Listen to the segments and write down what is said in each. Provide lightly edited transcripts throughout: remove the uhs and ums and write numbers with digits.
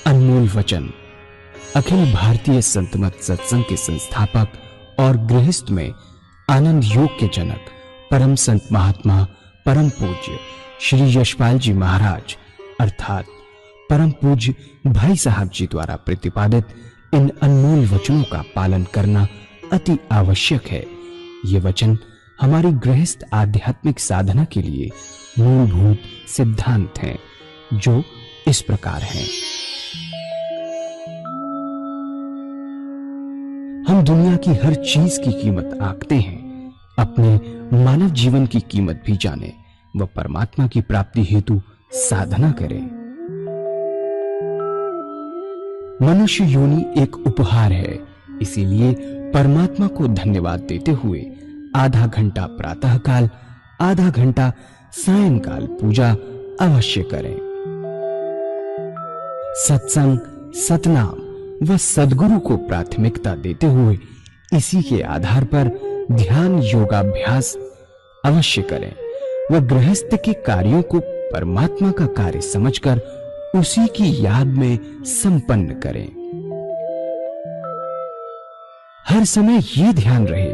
अनमोल वचन अखिल भारतीय संत मत सत्संग के संस्थापक और गृहस्थ में आनंद योग के जनक परम संत महात्मा परम पूज्य श्री यशपाल जी महाराज अर्थात परम पूज्य भाई साहब जी द्वारा प्रतिपादित इन अनमोल वचनों का पालन करना अति आवश्यक है। ये वचन हमारी गृहस्थ आध्यात्मिक साधना के लिए मूलभूत सिद्धांत हैं, जो इस प्रकार हैं। हम दुनिया की हर चीज की कीमत आंकते हैं, अपने मानव जीवन की कीमत भी जाने व परमात्मा की प्राप्ति हेतु साधना करें। मनुष्य योनि एक उपहार है, इसीलिए परमात्मा को धन्यवाद देते हुए आधा घंटा प्रातःकाल, आधा घंटा सायंकाल पूजा अवश्य करें। सत्संग, सतनाम व सद्गुरु को प्राथमिकता देते हुए इसी के आधार पर ध्यान योगाभ्यास अवश्य करें व गृहस्थ के कार्यों को परमात्मा का कार्य समझकर उसी की याद में संपन्न करें। हर समय ये ध्यान रहे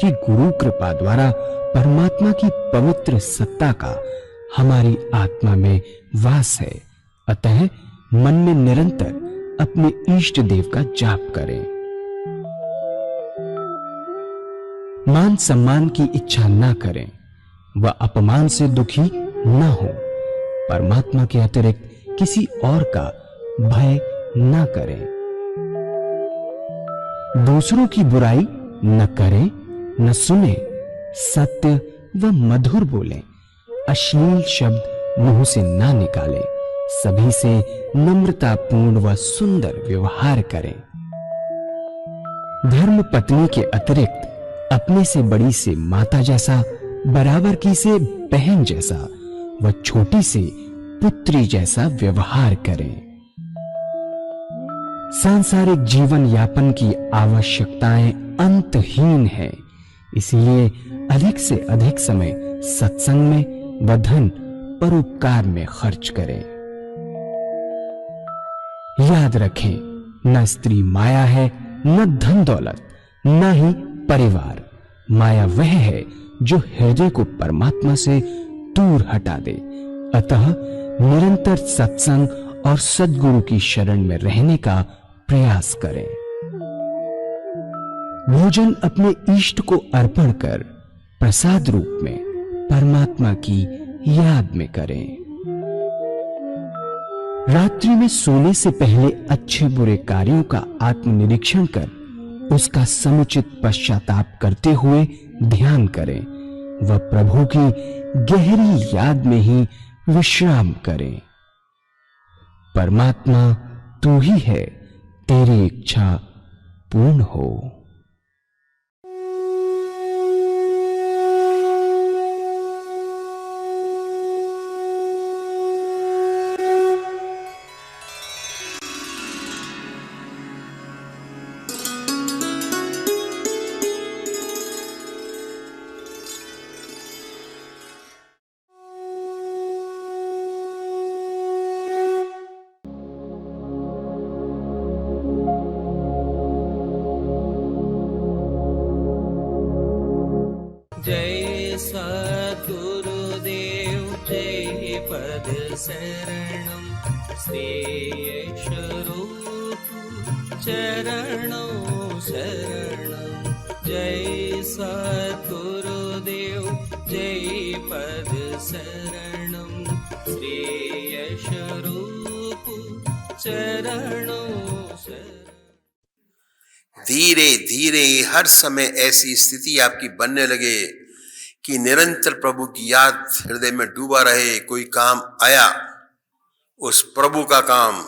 कि गुरु कृपा द्वारा परमात्मा की पवित्र सत्ता का हमारी आत्मा में वास है, अतः मन में निरंतर अपने इष्ट देव का जाप करें। मान सम्मान की इच्छा ना करें व अपमान से दुखी ना हो। परमात्मा के अतिरिक्त किसी और का भय ना करें। दूसरों की बुराई न करें, न सुने, सत्य व मधुर बोलें, अश्लील शब्द मुंह से ना निकालें, सभी से नम्रतापूर्ण व सुंदर व्यवहार करें। धर्म पत्नी के अतिरिक्त अपने से बड़ी से माता जैसा, बराबर की से बहन जैसा व छोटी से पुत्री जैसा व्यवहार करें। सांसारिक जीवन यापन की आवश्यकताएं अंतहीन हैं, इसलिए अधिक से अधिक समय सत्संग में व धन परोपकार में खर्च करें। याद रखें, न स्त्री माया है, न धन दौलत, न ही परिवार। माया वह है जो हृदय को परमात्मा से दूर हटा दे। अतः निरंतर सत्संग और सद्गुरु की शरण में रहने का प्रयास करें। भोजन अपने इष्ट को अर्पण कर प्रसाद रूप में परमात्मा की याद में करें। रात्रि में सोने से पहले अच्छे बुरे कार्यों का आत्मनिरीक्षण कर उसका समुचित पश्चाताप करते हुए ध्यान करें व प्रभु की गहरी याद में ही विश्राम करें। परमात्मा तू ही है, तेरी इच्छा पूर्ण हो। जय सद्गुरुदेव जय पद शरणम श्री स्वरूप चरणों शरणम। जय सद्गुरुदेव जय पद शरणम श्री स्वरूप चरणों शरणम। धीरे धीरे हर समय ऐसी स्थिति आपकी बनने लगे कि निरंतर प्रभु की याद हृदय में डूबा रहे। कोई काम आया, उस प्रभु का काम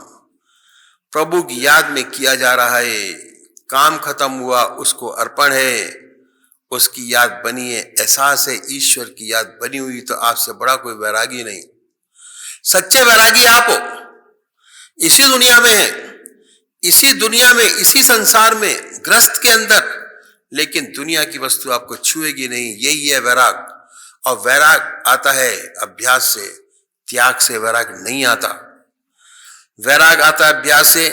प्रभु की याद में किया जा रहा है। काम खत्म हुआ, उसको अर्पण है, उसकी याद बनी है, एहसास है ईश्वर की याद बनी हुई। तो आपसे बड़ा कोई वैरागी नहीं। सच्चे वैरागी आप हो, इसी दुनिया में है, इसी दुनिया में, इसी संसार में, ग्रस्त के अंदर, लेकिन दुनिया की वस्तु आपको छुएगी नहीं। यही है वैराग। और वैराग आता है अभ्यास से, त्याग से वैराग नहीं आता। वैराग आता है अभ्यास से,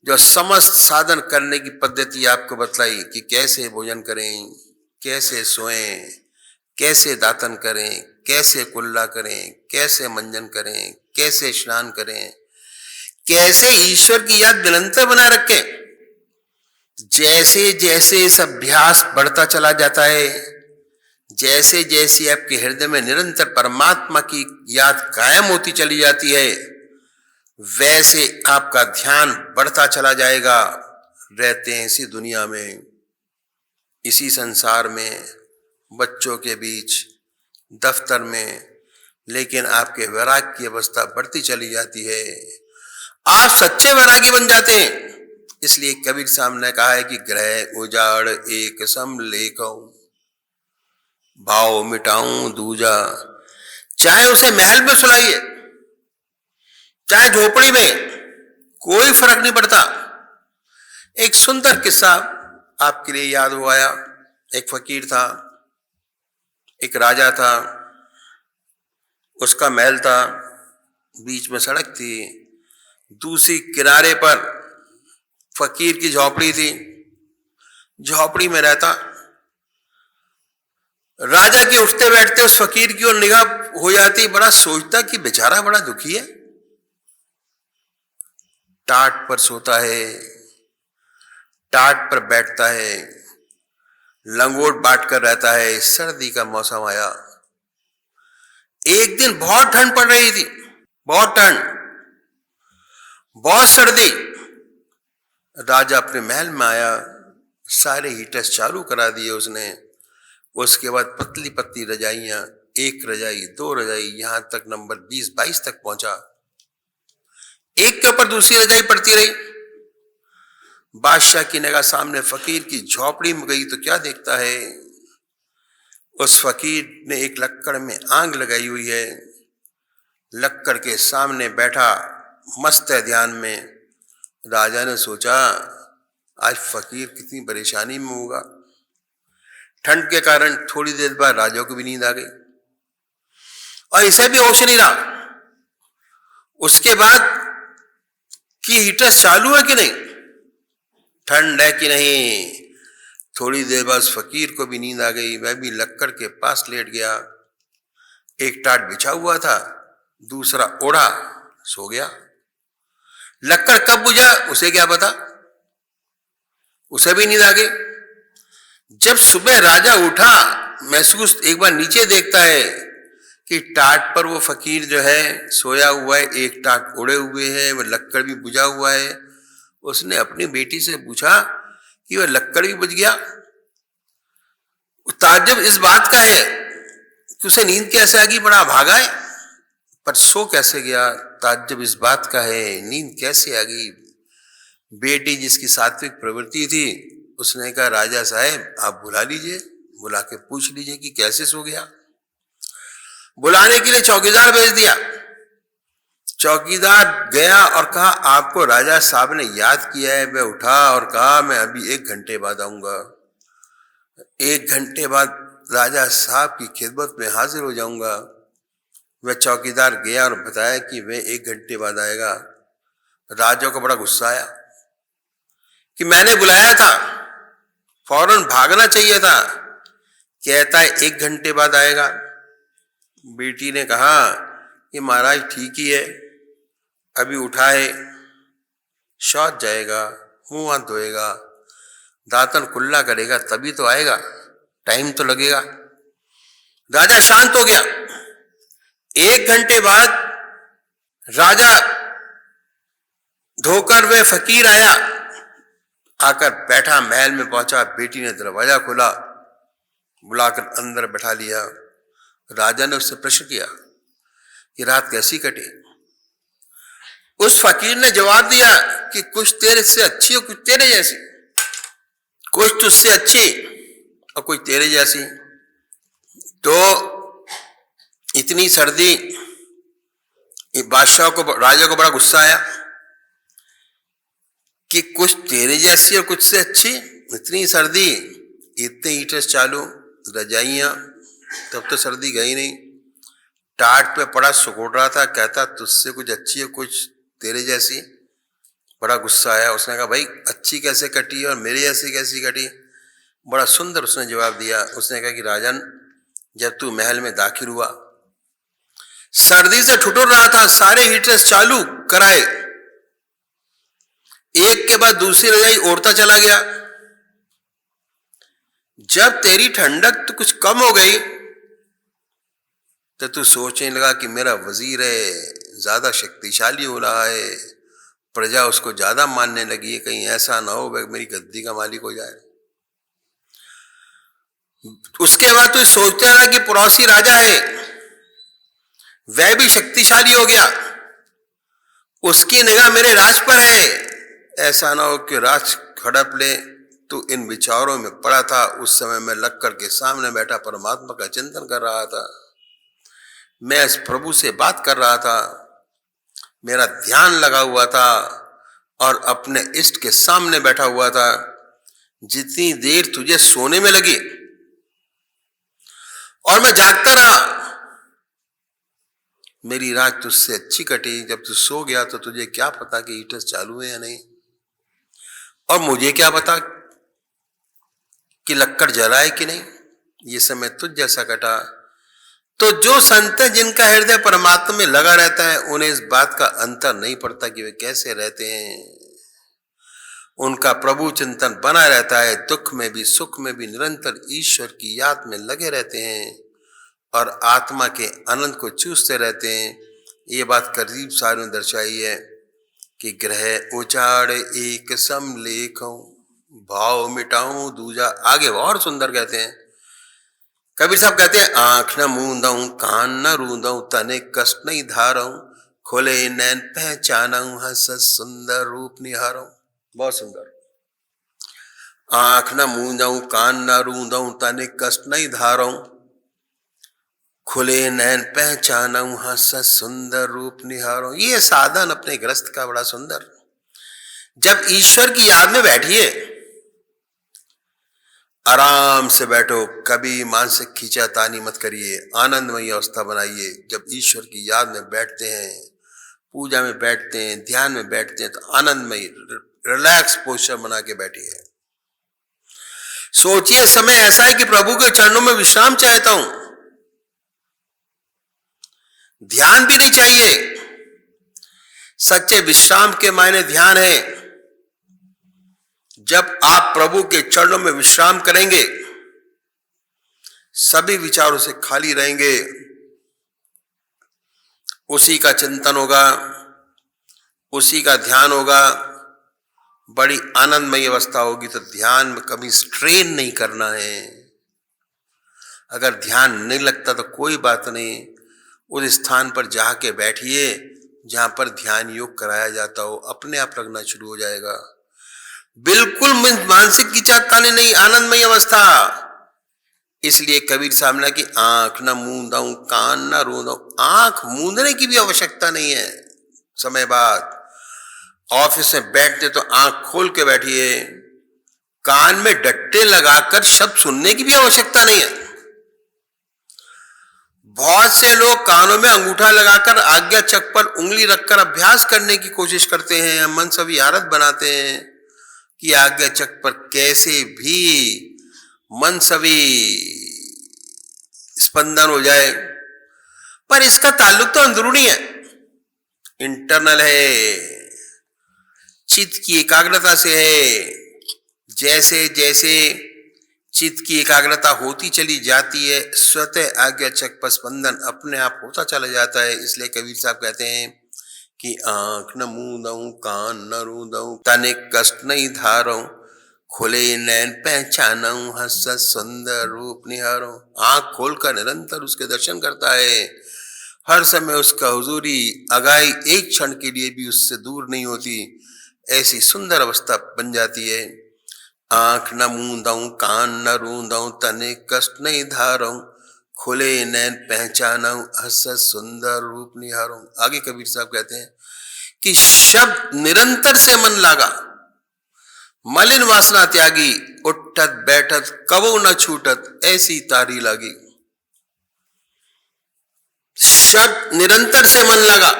जो समस्त साधन करने की पद्धति आपको बतलाई कि कैसे भोजन करें, कैसे सोएं, कैसे दातन करें, कैसे कुल्ला करें, कैसे मंजन करें, कैसे स्नान करें, कैसे ईश्वर की याद निरंतर बनाए रखें। जैसे जैसे इस अभ्यास बढ़ता चला जाता है, जैसे जैसे आपके हृदय में निरंतर परमात्मा की याद कायम होती चली जाती है, वैसे आपका ध्यान बढ़ता चला जाएगा। रहते हैं इसी दुनिया में, इसी संसार में, बच्चों के बीच, दफ्तर में, लेकिन आपके वैराग की अवस्था बढ़ती चली जाती है। आप सच्चे वैरागी बन जाते हैं। इसलिए कबीर साहब ने कहा है कि ग्रह उजाड़ एक सम लेखो, भाव मिटाऊं दूजा। चाहे उसे महल में सुलाइए, चाहे झोपड़ी में, कोई फर्क नहीं पड़ता। एक सुंदर किस्सा आपके लिए याद हो आया। एक फकीर था, एक राजा था, उसका महल था, बीच में सड़क थी, दूसरी किनारे पर फकीर की झोपड़ी थी। झोपड़ी में रहता, राजा के उठते बैठते उस फकीर की ओर निगाह हो जाती, बड़ा सोचता कि बेचारा बड़ा दुखी है, टाट पर सोता है, टाट पर बैठता है, लंगोट बांट कर रहता है। सर्दी का मौसम आया, एक दिन बहुत ठंड पड़ रही थी, बहुत ठंड, बहुत सर्दी। राजा अपने महल में आया, सारे हीटर्स चालू करा दिए उसने। उसके बाद पतली पतली रजाइयां, एक रजाई, दो रजाई, यहां तक नंबर 20-22 तक पहुंचा। एक के ऊपर दूसरी रजाई पड़ती रही। बादशाह की निगाह सामने फकीर की झोपड़ी में गई तो क्या देखता है, उस फकीर ने एक लक्कड़ में आग लगाई हुई है, लक्कड़ के सामने बैठा मस्त है ध्यान में। राजा ने सोचा आज फकीर कितनी परेशानी में होगा। ठंड के कारण थोड़ी देर बाद राजा को भी नींद आ गई और इसे भी होश नहीं रहा। उसके बाद कि हीटर चालू है कि नहीं, ठंड है कि नहीं। थोड़ी देर बाद फकीर को भी नींद आ गई, वह भी लक्कड़ के पास लेट गया। एक टाट बिछा हुआ था, दूसरा ओढ़ा, सो गया। लक्कड़ कब बुझा उसे क्या पता, उसे भी नींद आ गई। जब सुबह राजा उठा, महसूस एक बार नीचे देखता है कि टाट पर वो फकीर जो है सोया हुआ है, एक टाट ओढ़े हुए है, वह लक्कड़ भी बुझा हुआ है। उसने अपनी बेटी से पूछा कि वह लक्कड़ भी बुझ गया। ताज्जुब इस बात का है कि उसे नींद कैसे आ गई, बड़ा भागा है, पर सो कैसे गया। ताज्जुब इस बात का है नींद कैसे आ गई। बेटी जिसकी सात्विक प्रवृत्ति थी, उसने कहा राजा साहब आप बुला लीजिए, बुला के पूछ लीजिए कि कैसे सो गया। बुलाने के लिए चौकीदार भेज दिया। चौकीदार गया और कहा आपको राजा साहब ने याद किया है। वह उठा और कहा मैं अभी 1 घंटे बाद आऊंगा। 1 घंटे बाद राजा साहब की खिदमत में हाजिर हो जाऊंगा। वह चौकीदार गया और बताया कि वह 1 घंटे बाद आएगा। राजा को बड़ा गुस्सा आया कि मैंने बुलाया था, फौरन भागना चाहिए था, कहता है 1 घंटे बाद आएगा। बेटी ने कहा कि महाराज ठीक ही है, अभी उठा है, शौच जाएगा, मुंह हाथ धोएगा, दातन कुल्ला करेगा, तभी तो आएगा, टाइम तो लगेगा। राजा शांत हो गया। 1 घंटे बाद राजा धोकर वह फकीर आया, आकर बैठा, महल में पहुंचा। बेटी ने दरवाजा खोला, बुलाकर अंदर बैठा लिया। राजा ने उससे प्रश्न किया कि रात कैसी कटी। उस फकीर ने जवाब दिया कि कुछ तेरे से अच्छी और कुछ तेरे जैसी, कुछ तुझसे अच्छी और कुछ तेरे जैसी। तो इतनी सर्दी, बादशाह को, राजा को बड़ा गुस्सा आया कि कुछ तेरे जैसी और कुछ से अच्छी, इतनी सर्दी, इतने हीटर्स चालू, रजाइयां, तब तो सर्दी गई नहीं। टाट पे पड़ा सुकोड़ रहा था, कहता तुझसे कुछ अच्छी है कुछ तेरे जैसी। बड़ा गुस्सा आया, उसने कहा भाई अच्छी कैसे कटी और मेरी जैसी कैसी कटी। बड़ा सुंदर उसने जवाब दिया। उसने कहा कि राजन, जब तू महल में दाखिल हुआ, सर्दी से ठुठुर रहा था, सारे हीटर्स चालू कराए, एक के बाद दूसरी रजाई ओढ़ता चला गया। जब तेरी ठंडक तो कुछ कम हो गई तो तू सोचने लगा कि मेरा वजीर है, ज्यादा शक्तिशाली हो रहा है, प्रजा उसको ज्यादा मानने लगी है, कहीं ऐसा ना हो वह मेरी गद्दी का मालिक हो जाए। उसके बाद तू सोचता रहा कि पड़ोसी राजा है, वह भी शक्तिशाली हो गया, उसकी निगाह मेरे राज पर है, ऐसा ना हो कि राज हड़प ले। तो इन विचारों में पड़ा था। उस समय मैं लक्कड़ के सामने बैठा परमात्मा का चिंतन कर रहा था। मैं इस प्रभु से बात कर रहा था, मेरा ध्यान लगा हुआ था और अपने इष्ट के सामने बैठा हुआ था। जितनी देर तुझे सोने में लगी और मैं जागता रहा, मेरी रात तुझसे अच्छी कटी। जब तू सो गया तो तुझे क्या पता कि हीटर्स चालू है या नहीं, और मुझे क्या पता कि लक्कड़ जलाए कि नहीं। ये समय तुझ जैसा कटा। तो जो संत है जिनका हृदय परमात्मा में लगा रहता है, उन्हें इस बात का अंतर नहीं पड़ता कि वे कैसे रहते हैं। उनका प्रभु चिंतन बना रहता है, दुख में भी सुख में भी निरंतर ईश्वर की याद में लगे रहते हैं और आत्मा के आनंद को चूसते रहते हैं। ये बात करीब सारों ने दर्शाई है कि ग्रह उजाड़ एक सम लेखों, भाव मिटाऊं दूजा। आगे और सुंदर कहते हैं, कबीर साहब कहते हैं, आंख न मूंदऊं कान न रूंदऊं तने कष्ट नहीं धारऊं, खोले नैन पहचानऊं हंस सुंदर रूप निहारऊं। बहुत सुंदर। आंख न मूंदऊं कान न रूंदऊं तने कष्ट नहीं धारऊं, खुले नैन पहचानऊं हंस सुंदर रूप निहारऊं। ये साधन अपने ग्रस्त का बड़ा सुंदर। जब ईश्वर की याद में बैठिए, आराम से बैठो, कभी मानसिक खींचातानी मत करिए, आनंदमयी अवस्था बनाइए। जब ईश्वर की याद में बैठते हैं, पूजा में बैठते हैं, ध्यान में बैठते हैं, तो आनंदमयी रिलैक्स पोस्चर बना के बैठिए। सोचिए समय ऐसा है कि प्रभु के चरणों में विश्राम चाहता हूं। ध्यान भी नहीं चाहिए, सच्चे विश्राम के मायने ध्यान है। जब आप प्रभु के चरणों में विश्राम करेंगे, सभी विचारों से खाली रहेंगे, उसी का चिंतन होगा, उसी का ध्यान होगा, बड़ी आनंदमयी अवस्था होगी। तो ध्यान में कभी स्ट्रेन नहीं करना है। अगर ध्यान नहीं लगता तो कोई बात नहीं, उस स्थान पर जाके बैठिए जहां पर ध्यान योग कराया जाता हो, अपने आप लगना शुरू हो जाएगा। बिल्कुल मानसिक खींचातानी नहीं, आनंदमयी अवस्था। इसलिए कबीर साहब ने कि आंख न मूंदऊं कान न रूंदऊं। आंख मूंदने की भी आवश्यकता नहीं है। समय बाद ऑफिस में बैठते तो आंख खोल के बैठिए, कान में डट्टे लगाकर शब्द सुनने की भी आवश्यकता नहीं है। बहुत से लोग कानों में अंगूठा लगाकर आज्ञा चक पर उंगली रखकर अभ्यास करने की कोशिश करते हैं, मन सभी आरत बनाते हैं कि आज्ञा चक पर कैसे भी मन सभी स्पंदन हो जाए। पर इसका ताल्लुक तो अंदरूनी है, इंटरनल है, चित्त की एकाग्रता से है। जैसे जैसे चित्त की एकाग्रता होती चली जाती है, स्वतः आज्ञा चक पर स्पंदन अपने आप होता चला जाता है। इसलिए कबीर साहब कहते हैं कि आंख न मूंदऊं कान न रूंदऊं तने कष्ट नहीं धारऊं, खुले नैन पहचानऊं हंस सुंदर रूप निहारऊं। आंख खोलकर निरंतर उसके दर्शन करता है, हर समय उसका हुजूरी अगाई एक क्षण के लिए भी उससे दूर नहीं होती। ऐसी सुंदर अवस्था बन जाती है। आंख न मूंदऊं कान न रूंदऊं तने कष्ट नहीं धारऊं, खुले नैन पहचानऊं हंस सुंदर रूप निहारऊं। आगे कबीर साहब कहते हैं कि शब्द निरंतर से मन लागा, मलिन वासना त्यागी, उठत बैठत कबो न छूटत ऐसी तारी लागी। शब्द निरंतर से मन लगा,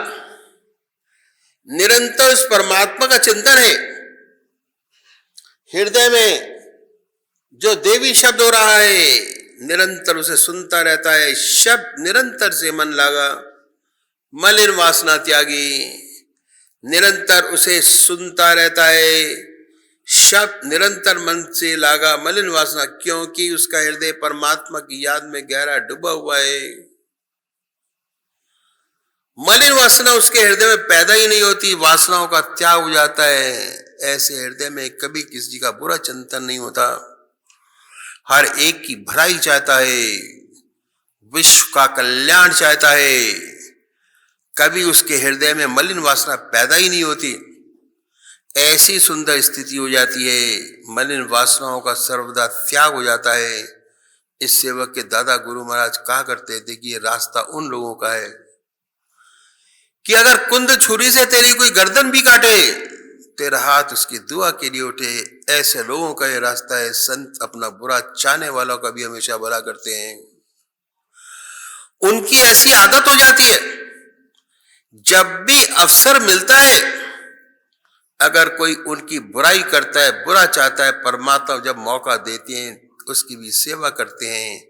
निरंतर उस परमात्मा का चिंतन है। हृदय में जो देवी शब्द हो रहा है निरंतर उसे सुनता रहता है। शब्द निरंतर से मन लागा, मलिन वासना त्यागी, निरंतर उसे सुनता रहता है। शब्द निरंतर मन से लागा, मलिन वासना, क्योंकि उसका हृदय परमात्मा की याद में गहरा डूबा हुआ है। मलिन वासना उसके हृदय में पैदा ही नहीं होती, वासनाओं का त्याग हो जाता है। ऐसे हृदय में कभी किसी का बुरा चिंतन नहीं होता, हर एक की भलाई चाहता है, विश्व का कल्याण चाहता है। कभी उसके हृदय में मलिन वासना पैदा ही नहीं होती। ऐसी सुंदर स्थिति हो जाती है, मलिन वासनाओं का सर्वदा त्याग हो जाता है। इस सेवक के दादा गुरु महाराज कहा करते थे कि ये रास्ता उन लोगों का है कि अगर कुंद छुरी से तेरी कोई गर्दन भी काटे, तेरा हाथ उसकी दुआ के लिए उठे। ऐसे लोगों का ये रास्ता है। संत अपना बुरा चाहने वालों का भी हमेशा भला करते हैं। उनकी ऐसी आदत हो जाती है, जब भी अवसर मिलता है, अगर कोई उनकी बुराई करता है, बुरा चाहता है, परमात्मा जब मौका देते हैं उसकी भी सेवा करते हैं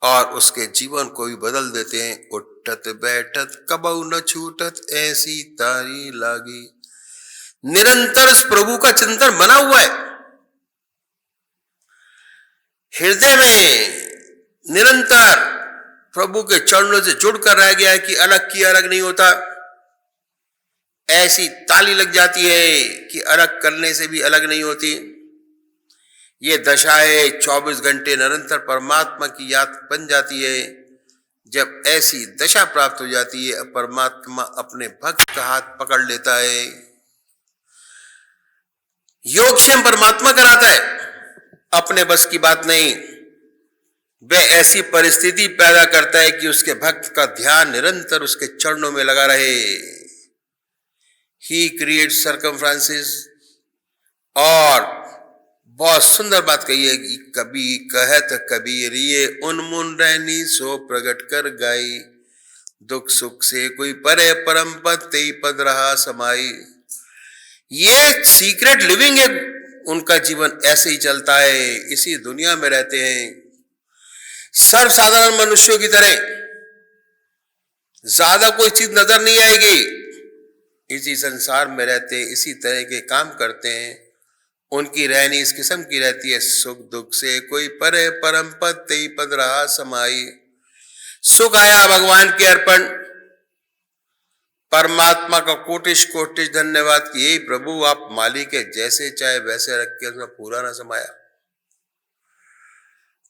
और उसके जीवन को भी बदल देते हैं। उठत बैठत कबहू न छूटत, ऐसी तारी लागी। निरंतर उस प्रभु का चिंतन बना हुआ है हृदय में, निरंतर प्रभु के चरणों से जुड़कर रह गया है कि अलग की अलग नहीं होता। ऐसी ताली लग जाती है कि अलग करने से भी अलग नहीं होती। ये दशा है 24 घंटे निरंतर परमात्मा की याद बन जाती है। जब ऐसी दशा प्राप्त हो जाती है, परमात्मा अपने भक्त का हाथ पकड़ लेता है, योगक्षेम परमात्मा कराता है, अपने बस की बात नहीं। वह ऐसी परिस्थिति पैदा करता है कि उसके भक्त का ध्यान निरंतर उसके चरणों में लगा रहे। He creates circumferences. और बहुत सुंदर बात कही है कि कभी कहत कबीर ये उन्मुन रहनी सो प्रगट कर गाई, दुख सुख से कोई परे परम पद तेई पद रहा समाई। ये सीक्रेट लिविंग है, उनका जीवन ऐसे ही चलता है, इसी दुनिया में रहते हैं सर्वसाधारण मनुष्यों की तरह। ज्यादा कोई चीज नजर नहीं आएगी, इसी संसार में रहते, इसी तरह के काम करते हैं। उनकी रहनी इस किस्म की रहती है, सुख दुख से कोई परे परम पद तेई पद रहा समाई। सुख आया भगवान के अर्पण, परमात्मा का कोटिश कोटिश धन्यवाद कि हे प्रभु आप मालिक है, जैसे चाहे वैसे रख के उसमें पूरा ना समाया।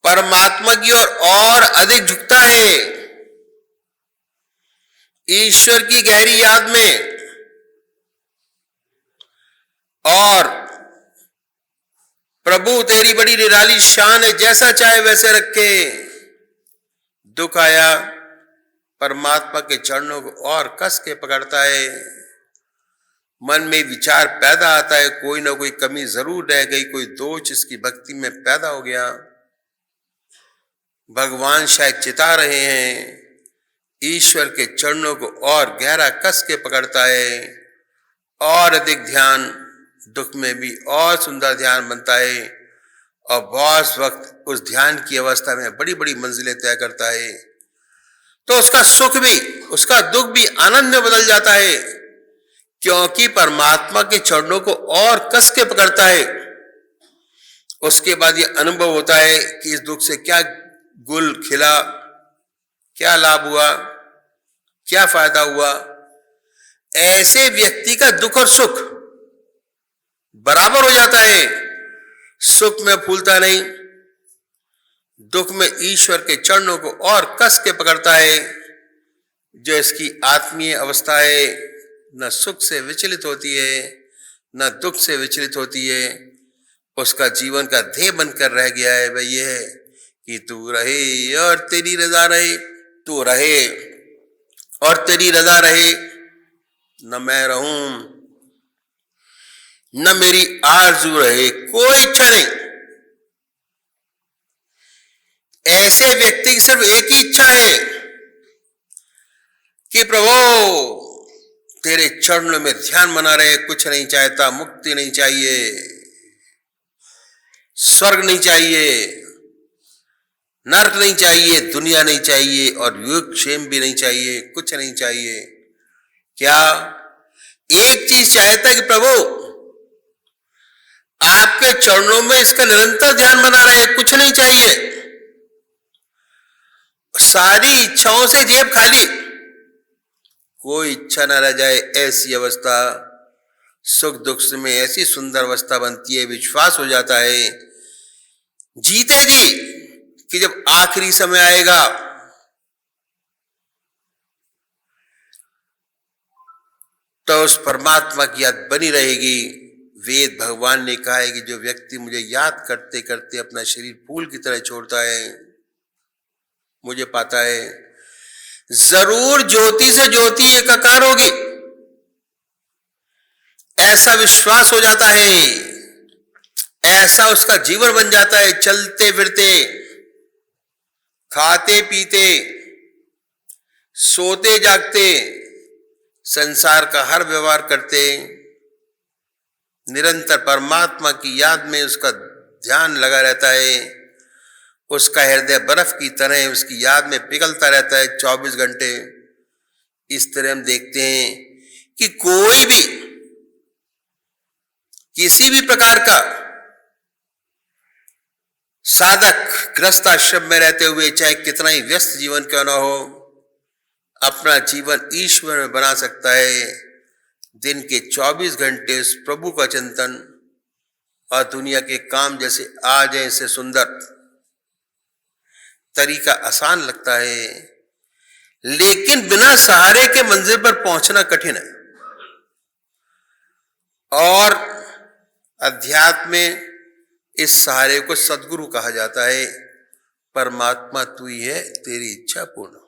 परमात्मा की ओर और अधिक झुकता है, ईश्वर की गहरी याद में। और प्रभु तेरी बड़ी निराली शान है, जैसा चाहे वैसे रखे। दुख आया, परमात्मा के चरणों को और कस के पकड़ता है। मन में विचार पैदा आता है, कोई ना कोई कमी जरूर रह गई, कोई दोष इसकी भक्ति में पैदा हो गया। भगवान शायद चिता रहे हैं, ईश्वर के चरणों को और गहरा कस के पकड़ता है। और अधिक ध्यान, दुख में भी और सुंदर ध्यान बनता है और बहुत वक्त उस ध्यान की अवस्था में बड़ी बड़ी मंजिलें तय करता है। तो उसका सुख भी, उसका दुख भी आनंद में बदल जाता है, क्योंकि परमात्मा के चरणों को और कस के पकड़ता है। उसके बाद ये अनुभव होता है कि इस दुख से क्या गुल खिला, क्या लाभ हुआ, क्या फायदा हुआ। ऐसे व्यक्ति का दुख और सुख बराबर हो जाता है। सुख में फूलता नहीं, दुख में ईश्वर के चरणों को और कस के पकड़ता है। जो इसकी आत्मीय अवस्था है, न सुख से विचलित होती है न दुख से विचलित होती है। उसका जीवन का ध्येय बनकर रह गया है वह ये है कि तू रहे और तेरी रजा रहे, तू रहे और तेरी रजा रहे, न मैं रहूं न मेरी आरज़ू रहे, कोई इच्छा नहीं। ऐसे व्यक्ति की सिर्फ एक ही इच्छा है कि प्रभु तेरे चरणों में ध्यान बना रहे, कुछ नहीं चाहता, मुक्ति नहीं चाहिए, स्वर्ग नहीं चाहिए, नरक नहीं चाहिए, दुनिया नहीं चाहिए और योगक्षेम भी नहीं चाहिए, कुछ नहीं चाहिए। क्या एक चीज चाहता है कि प्रभु आपके चरणों में इसका निरंतर ध्यान बना रहे, कुछ नहीं चाहिए, सारी इच्छाओं से जेब खाली, कोई इच्छा न रह जाए। ऐसी अवस्था सुख दुख में ऐसी सुंदर अवस्था बनती है, विश्वास हो जाता है जीते जी कि जब आखिरी समय आएगा तो उस परमात्मा की याद बनी रहेगी। वेद भगवान ने कहा है कि जो व्यक्ति मुझे याद करते करते अपना शरीर फूल की तरह छोड़ता है, मुझे पाता है, जरूर ज्योति से ज्योति एकाकार होगी, ऐसा विश्वास हो जाता है, ऐसा उसका जीवन बन जाता है। चलते फिरते, खाते पीते, सोते जागते, संसार का हर व्यवहार करते, निरंतर परमात्मा की याद में उसका ध्यान लगा रहता है। उसका हृदय बर्फ की तरह उसकी याद में पिघलता रहता है 24 घंटे। इस तरह हम देखते हैं कि कोई भी किसी भी प्रकार का साधक गृहस्थ आश्रम में रहते हुए चाहे कितना ही व्यस्त जीवन क्यों न हो, अपना जीवन ईश्वर में बना सकता है। दिन के 24 घंटे उस प्रभु का चिंतन और दुनिया के काम जैसे आ जाए, इससे सुंदर तरीका आसान लगता है, लेकिन बिना सहारे के मंजिल पर पहुंचना कठिन है। और अध्यात्म में इस सहारे को सद्गुरु कहा जाता है। परमात्मा तू ही है, तेरी इच्छा पूर्ण हो।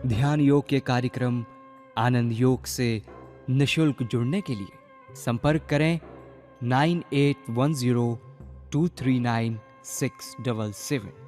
ध्यान योग के कार्यक्रम आनंद योग से निशुल्क जुड़ने के लिए संपर्क करें 9810239677।